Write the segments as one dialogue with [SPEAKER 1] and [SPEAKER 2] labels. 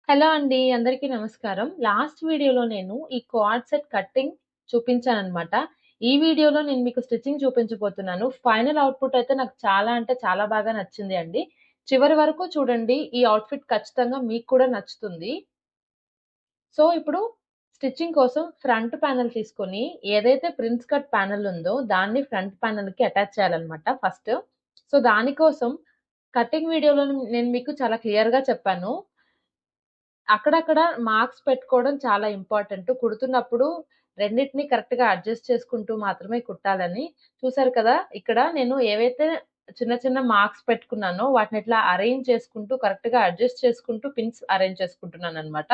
[SPEAKER 1] Hello అండి. అందరికీ నమస్కారం. లాస్ట్ వీడియోలో నేను ఈ కార్డ్ సెట్ కటింగ్ చూపించాననమాట. ఈ వీడియోలో నేను మీకు స్టిచ్చింగ్ చూపించబోతున్నాను. ఫైనల్ అవుట్‌పుట్ అయితే నాకు చాలా అంటే చాలా బాగా నచ్చింది అండి. చివరి వరకు చూడండి. ఈ అవుట్‌ఫిట్ ఖచ్చితంగా మీకు కూడా నచ్చుతుంది. సో, ఇప్పుడు స్టిచ్చింగ్ కోసం ఫ్రంట్ ప్యానెల్ తీసుకొని ఏదైతే ప్రిన్స్ కట్ ప్యానెల్ ఉందో దాన్ని ఫ్రంట్ ప్యానెల్‌కి అటాచ్ చేయాలనమాట ఫస్ట్. సో, దానికోసం కటింగ్ వీడియోలో నేను మీకు చాలా క్లియర్‌గా చెప్పాను. అక్కడక్కడ మార్క్స్ పెట్టుకోవడం చాలా ఇంపార్టెంట్. కుడుతున్నప్పుడు రెండిటిని కరెక్ట్‌గా అడ్జస్ట్ చేసుకుంటూ మాత్రమే కుట్టాలని. చూసారు కదా! ఇక్కడ నేను ఏవైతే చిన్న చిన్న మార్క్స్ పెట్టుకున్నానో వాటిని ఇట్లా అరేంజ్ చేసుకుంటూ కరెక్ట్‌గా అడ్జస్ట్ చేసుకుంటూ పిన్స్ అరేంజ్ చేసుకుంటున్నాననమాట.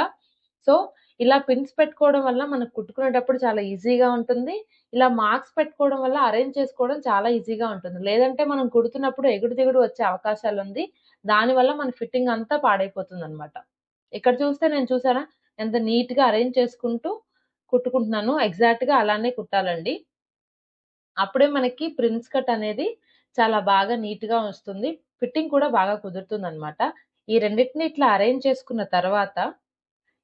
[SPEAKER 1] సో, ఇలా పిన్స్ పెట్టుకోవడం వల్ల మనకు కుట్టుకునేటప్పుడు చాలా ఈజీగా ఉంటుంది. ఇలా మార్క్స్ పెట్టుకోవడం వల్ల అరేంజ్ చేసుకోవడం చాలా ఈజీగా ఉంటుంది. లేదంటే మనం కుడుతున్నప్పుడు ఎగుడు దిగుడు వచ్చే అవకాశాలుంది. దానివల్ల మన ఫిట్టింగ్ అంతా పాడైపోతుందనమాట. ఇక్కడ చూస్తే నేను చూసారా? ఎంత నీట్‌గా అరేంజ్ చేసుకుంటూ కుట్టుకుంటున్నాను. ఎగ్జాక్ట్‌గా అలానే కుట్టాలండి. అప్పుడే మనకి ప్రిన్స్ కట్ అనేది చాలా బాగా నీట్‌గా వస్తుంది. ఫిట్టింగ్ కూడా బాగా కుదురుతుందనమాట. ఈ రెండిటిని ఇట్లా అరేంజ్ చేసుకున్న తర్వాత,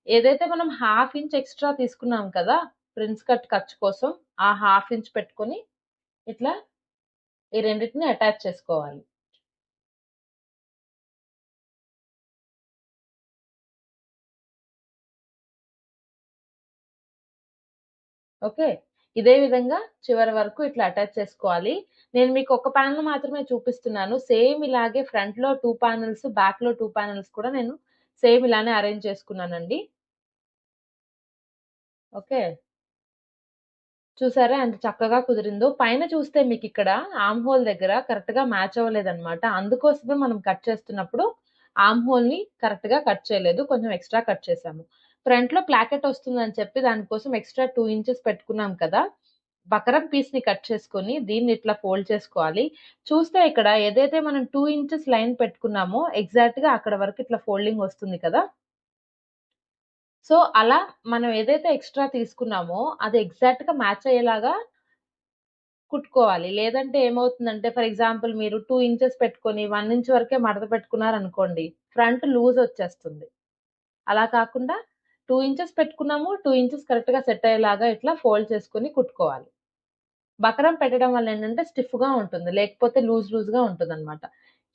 [SPEAKER 1] ఏదైతే మనం హాఫ్ ఇంచ్ ఎక్స్‌ట్రా తీసుకున్నాం కదా! ప్రిన్స్ కట్ ఖర్చు కోసం, ఆ హాఫ్ ఇంచ్ పెట్టుకొని ఇట్లా ఈ రెండిటిని అటాచ్ చేసుకోవాలి. ఓకే. ఇదే విధంగా చివరి వరకు ఇట్లా అటాచ్ చేసుకోవాలి. నేను మీకు ఒక ప్యానెల్ మాత్రమే చూపిస్తున్నాను. సేమ్ ఇలాగే ఫ్రంట్‌లో 2 పానెల్స్, బ్యాక్‌లో 2 పానెల్స్ కూడా నేను సేమ్ ఇలానే అరేంజ్ చేసుకున్నానండి. ఓకే. చూసారా ఎంత చక్కగా కుదిరిందో? పైన చూస్తే మీకిక్కడ ఆర్మ్ హోల్ దగ్గర కరెక్ట్‌గా మ్యాచ్ అవ్వలేదన్నమాట. అందుకోసమే మనం కట్ చేస్తున్నప్పుడు ఆర్మ్ హోల్‌ని కరెక్ట్‌గా కట్ చేయలేదు. కొంచెం ఎక్స్‌ట్రా కట్ చేశాము. ఫ్రంట్‌లో ప్లాకెట్ వస్తుందని చెప్పి దానికోసం ఎక్స్‌ట్రా 2 ఇంచెస్ పెట్టుకున్నాం కదా! బకరం పీస్‌ని కట్ చేసుకొని దీన్ని ఇట్లా ఫోల్డ్ చేసుకోవాలి. చూస్తే ఇక్కడ ఏదైతే మనం 2 ఇంచెస్ లైన్ పెట్టుకున్నామో ఎగ్జాక్ట్‌గా అక్కడ వరకు ఇట్లా ఫోల్డింగ్ వస్తుంది కదా! సో, అలా మనం ఏదైతే ఎక్స్‌ట్రా తీసుకున్నామో అది ఎగ్జాక్ట్‌గా మ్యాచ్ అయ్యేలాగా కుట్టుకోవాలి. లేదంటే ఏమవుతుందంటే ఫర్ ఎగ్జాంపుల్ మీరు 2 ఇంచెస్ పెట్టుకొని 1 ఇంచ్ వరకే మడత పెట్టుకున్నారనుకోండి, ఫ్రంట్ లూజ్ వచ్చేస్తుంది. అలా కాకుండా 2 ఇంచెస్ పెట్టుకున్నాము. 2 ఇంచెస్ కరెక్ట్‌గా సెట్ అయ్యేలాగా ఇట్లా ఫోల్డ్ చేసుకొని కుట్టుకోవాలి. బకరం పెట్టడం వల్ల ఏంటంటే స్టిఫ్‌గా ఉంటుంది. లేకపోతే లూజ్‌గా ఉంటదనమాట.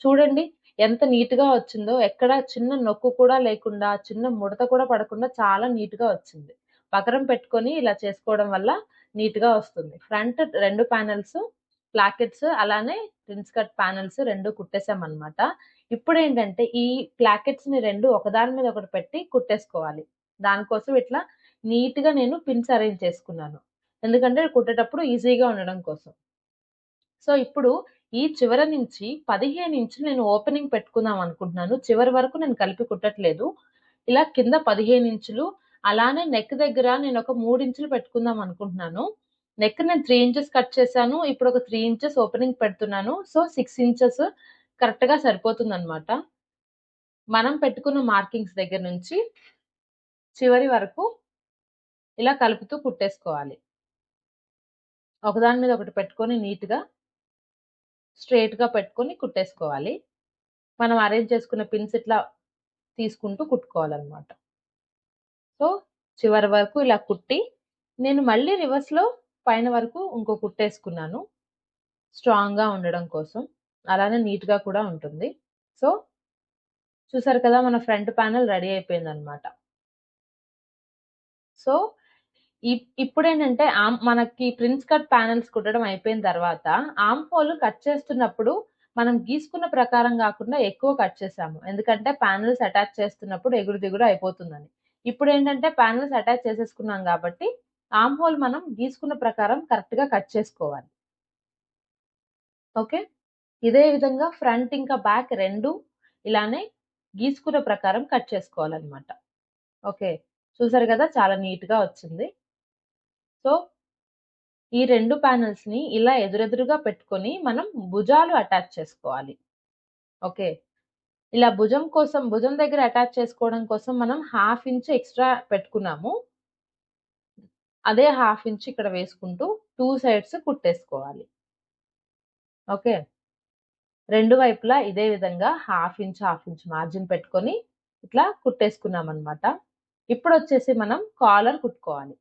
[SPEAKER 1] చూడండి ఎంత నీట్‌గా వచ్చిందో. ఎక్కడ చిన్న నొక్కు కూడా లేకుండా, చిన్న ముడత కూడా పడకుండా చాలా నీట్‌గా వచ్చింది. బకరం పెట్టుకొని ఇలా చేసుకోవడం వల్ల నీట్‌గా వస్తుంది. ఫ్రంట్ 2 పానెల్స్, ప్లాకెట్స్ అలానే ప్రిన్స్ కట్ పానెల్స్ 2 కుట్టేసామనమాట. ఇప్పుడేంటంటే ఈ ప్లాకెట్స్‌ని 2 ఒకదాని మీద ఒకటి పెట్టి కుట్టేసుకోవాలి. దానికోసం ఇట్లా నీట్‌గా నేను పిన్స్ అరేంజ్ చేసుకున్నాను. ఎందుకంటే కుట్టేటప్పుడు ఈజీగా ఉండడం కోసం. సో, ఇప్పుడు ఈ చివర నుంచి 15 ఇంచులు నేను ఓపెనింగ్ పెట్టుకుందాం అనుకుంటున్నాను. చివరి వరకు నేను కలిపి కుట్టట్లేదు. ఇలా కింద 15 ఇంచులు, అలానే నెక్ దగ్గర నేనొక 3 ఇంచులు పెట్టుకుందాం అనుకుంటున్నాను. నెక్ నేను 3 ఇంచెస్ కట్ చేశాను. ఇప్పుడొక 3 ఇంచెస్ ఓపెనింగ్ పెడుతున్నాను. సో, 6 ఇంచెస్ కరెక్ట్‌గా సరిపోతుందనమాట. మనం పెట్టుకున్న మార్కింగ్స్ దగ్గర నుంచి చివరి వరకు ఇలా కలుపుతూ కుట్టేసుకోవాలి. ఒకదాని మీద ఒకటి పెట్టుకొని నీట్‌గా స్ట్రెయిట్‌గా పెట్టుకొని కుట్టేసుకోవాలి. మనం అరేంజ్ చేసుకున్న పిన్స్ ఇట్లా తీసుకుంటూ కుట్టుకోవాలనమాట. సో, చివరి వరకు ఇలా కుట్టి, నేను మళ్ళీ రివర్స్‌లో పైన వరకు ఇంకో కుట్టేసుకున్నాను. స్ట్రాంగ్‌గా ఉండడం కోసం. అలానే నీట్‌గా కూడా ఉంటుంది. సో, చూసారు కదా! మన ఫ్రంట్ ప్యానెల్ రెడీ అయిపోయిందనమాట. సో, ఇప్పుడేంటంటే మనకి ప్రిన్స్ కట్ పానెల్స్ కుట్టడం అయిపోయిన తర్వాత, ఆర్మ్ హోల్ కట్ చేస్తున్నప్పుడు మనం గీసుకున్న ప్రకారం గాకుండా ఎక్కువ కట్ చేశాము. ఎందుకంటే పానెల్స్ అటాచ్ చేస్తున్నప్పుడు ఎగుడు దిగుడు అయిపోతుందని. ఇప్పుడేంటంటే పానెల్స్ అటాచ్ చేసేసుకున్నాం గాబట్టి, ఆర్మ్ హోల్ మనం గీసుకున్న ప్రకారం కరెక్ట్‌గా కట్ చేసుకోవాలి. ఓకే. ఇదే విధంగా ఫ్రంట్ ఇంకా బ్యాక్ 2 ఇలానే గీసుకున్న ప్రకారం కట్ చేసుకోవాలనమాట. ఓకే. చూసారు గదా! చాలా నీట్‌గా వచ్చింది. సో ఈ 2 పానెల్స్‌ని ఇలా ఎదురెదురుగా పెట్టుకొని మనం భుజాలు అటాచ్ చేసుకోవాలి. ఓకే. ఇలా భుజం దగ్గర అటాచ్ చేసుకోవడం కోసం మనం హాఫ్ ఇంచ్ ఎక్స్‌ట్రా పెట్టుకున్నాము. అదే హాఫ్ ఇంచ్ ఇక్కడ వేసుకుంటూ 2 సైడ్స్ కుట్టేసుకోవాలి. ఓకే. 2 వైపులా ఇదే విధంగా హాఫ్ ఇంచ్ మార్జిన్ పెట్టుకొని ఇట్లా కుట్టేసుకున్నామన్నమాట. ఇప్పుడొచ్చేసి మనం కాలర్ కుట్టుకోవాలి.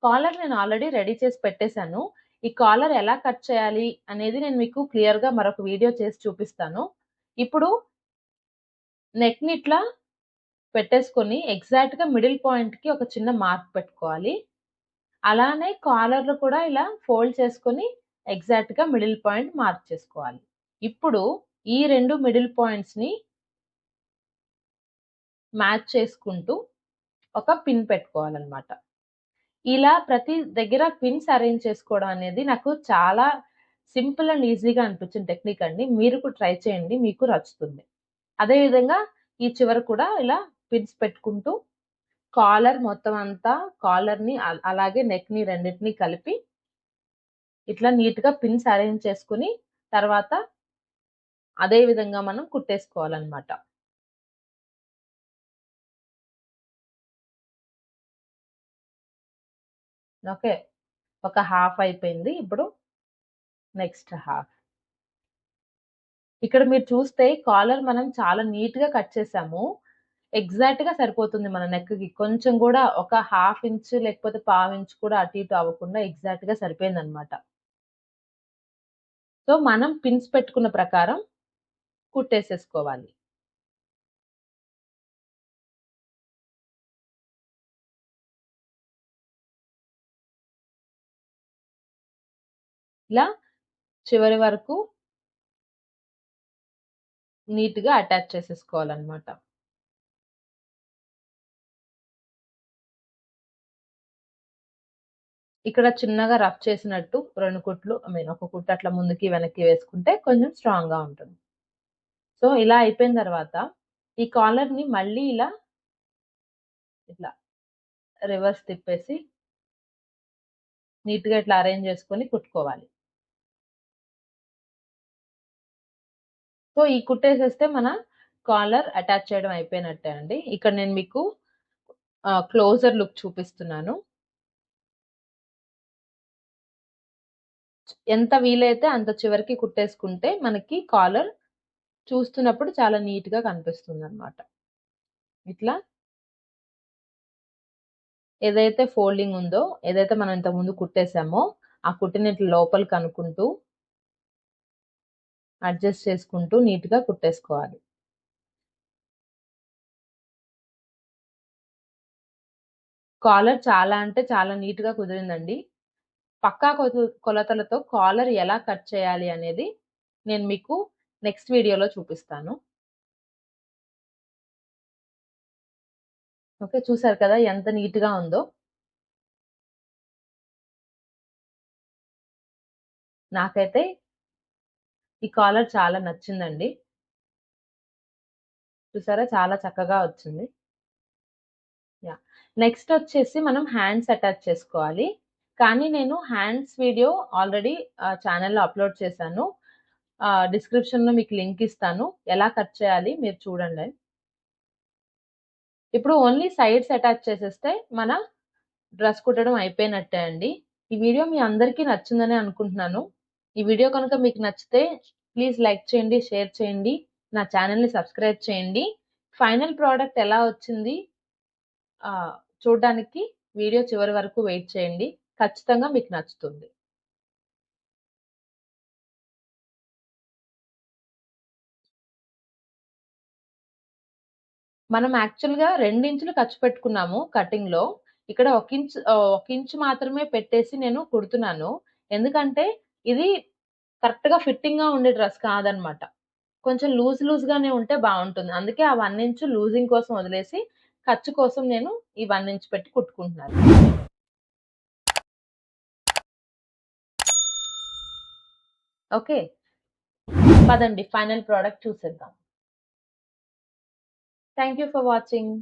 [SPEAKER 1] కాలర్ నేను ఆల్రెడీ రెడీ చేసి పెట్టేసాను. ఈ కాలర్ ఎలా కట్ చేయాలి అనేది నేను మీకు క్లియర్‌గా మరొక వీడియో చేసి చూపిస్తాను. ఇప్పుడు నెక్‌ని ఇట్లా పెట్టేసుకొని ఎగ్జాక్ట్‌గా మిడిల్ పాయింట్‌కి ఒక చిన్న మార్క్ పెట్టుకోవాలి. అలానే కాలర్‌లో కూడా ఇలా ఫోల్డ్ చేసుకొని ఎగ్జాక్ట్‌గా మిడిల్ పాయింట్ మార్క్ చేసుకోవాలి. ఇప్పుడు ఈ 2 మిడిల్ పాయింట్స్‌ని మ్యాచ్ చేసుకుంటూ ఒక పిన్ పెట్టుకోవాలన్నమాట. ఇలా ప్రతి దగ్గర పిన్స్ అరేంజ్ చేసుకోవడం అనేది నాకు చాలా సింపుల్ అండ్ ఈజీగా అనిపించిన టెక్నిక్ అండి. మీరు కూడా ట్రై చేయండి. మీకు నచ్చుతుంది. అదే విధంగా ఈ చివర కూడా ఇలా పిన్స్ పెట్టుకుంటూ కాలర్ మొత్తం అంతా కాలర్‌ని అలాగే నెక్‌ని రెండిటిని కలిపి ఇట్లా నీట్‌గా పిన్స్ అరేంజ్ చేసుకొని తర్వాత అదే విధంగా మనం కుట్టేసుకోవాలన్నమాట. ఓకే. ఒక హాఫ్ అయిపోయింది. ఇప్పుడు నెక్స్ట్ హాఫ్. ఇక్కడ మీరు చూస్తే కాలర్ మనం చాలా నీట్‌గా కట్ చేసాము. ఎగ్జాక్ట్‌గా సరిపోతుంది మన నెక్‌కి. కొంచెం గూడా ఒక హాఫ్ ఇంచ్ లేకపోతే పావించ్ కూడా అటు ఇటు అవ్వకుండా ఎగ్జాక్ట్‌గా సరిపోయిందనమాట. సో, మనం పిన్స్ పెట్టుకున్న ప్రకారం కుట్టేసేసుకోవాలి. ఇలా చివరి వరకు నీట్‌గా అటాచ్ చేసేసుకోవాలనమాట. ఇక్కడ చిన్నగా రఫ్ చేసినట్టు 2 కుట్లు ఒక కుట్టు అట్లా ముందుకి, వెనక్కి వేసుకుంటే కొంచెం స్ట్రాంగ్‌గా ఉంటుంది. సో, ఇలా అయిపోయిన తర్వాత ఈ కాలర్‌ని మళ్ళీ ఇలా ఇట్లా రివర్స్ తిప్పేసి నీట్‌గా ఇట్లా అరేంజ్ చేసుకొని కుట్టుకోవాలి. సో, ఈ కుట్టేసేస్తే మన కాలర్ అటాచ్ చేయడం అయిపోయినట్టే అండి. ఇక్కడ నేను మీకు క్లోజర్ లుక్ చూపిస్తున్నాను. ఎంత వీలైతే అంత చివరికి కుట్టేసుకుంటే మనకి కాలర్ చూస్తున్నప్పుడు చాలా నీట్‌గా కనిపిస్తుందనమాట. ఇట్లా ఏదైతే ఫోల్డింగ్ ఉందో, ఏదైతే మనం ఇంతకుముందు కుట్టేసామో, ఆ కుట్టుని ఇట్లా లోపలికి అనుకుంటూ, అడ్జస్ట్ చేసుకుంటూ నీట్‌గా కుట్టేసుకోవాలి. కాలర్ చాలా అంటే చాలా నీట్‌గా కుదిరిందండి. పక్కా కొలతలతో కాలర్ ఎలా కట్ చేయాలి అనేది నేను మీకు నెక్స్ట్ వీడియోలో చూపిస్తాను. ఓకే. చూసారు కదా ఎంత నీట్‌గా ఉందో. నాకైతే ఈ కాలర్ చాలా నచ్చిందండి. చూసారా చాలా చక్కగా వచ్చింది. యాహ్! నెక్స్ట్ వచ్చేసి మనం హ్యాండ్స్ అటాచ్ చేసుకోవాలి. కానీ నేను హ్యాండ్స్ వీడియో ఆల్రెడీ ఛానెల్‌లో అప్‌లోడ్ చేశాను. డిస్క్రిప్షన్‌లో మీకు లింక్ ఇస్తాను. ఎలా కట్ చేయాలి మీరు చూడండి. ఇప్పుడు ఓన్లీ సైడ్స్ అటాచ్ చేసేస్తే మన డ్రెస్ కుట్టడం అయిపోయినట్టే అండి. ఈ వీడియో మీ అందరికీ నచ్చిందనే అనుకుంటున్నాను. ఈ వీడియో కనుక మీకు నచ్చితే ప్లీజ్ లైక్ చేయండి, షేర్ చేయండి. నా ఛానెల్‌ని సబ్స్క్రైబ్ చేయండి. ఫైనల్ ప్రొడక్ట్ ఎలా వచ్చింది ఆహ్, చూడ్డానికి వీడియో చివరి వరకు వెయిట్ చేయండి. ఖచ్చితంగా మీకు నచ్చుతుంది. మనం యాక్చువల్‌గా 2 ఇంచులు ఖర్చు పెట్టుకున్నాము కటింగ్‌లో. ఇక్కడ ఒక ఇంచ్ మాత్రమే పెట్టేసి నేను కుడుతున్నాను. ఎందుకంటే ఇది కరెక్ట్‌గా ఫిట్టింగ్‌గా ఉండే డ్రెస్ కాదనమాట. కొంచెం లూజ్‌గానే ఉంటే బావుంటుంది. అందుకే ఆ 1 ఇంచ్ లూజింగ్ కోసం వదిలేసి, ఖర్చు కోసం నేను ఈ 1 ఇంచ్ పెట్టి కుట్టుకుంటున్నాను. ఓకే. పదండి ఫైనల్ ప్రొడక్ట్ చూసేద్దాం. Thank you for watching.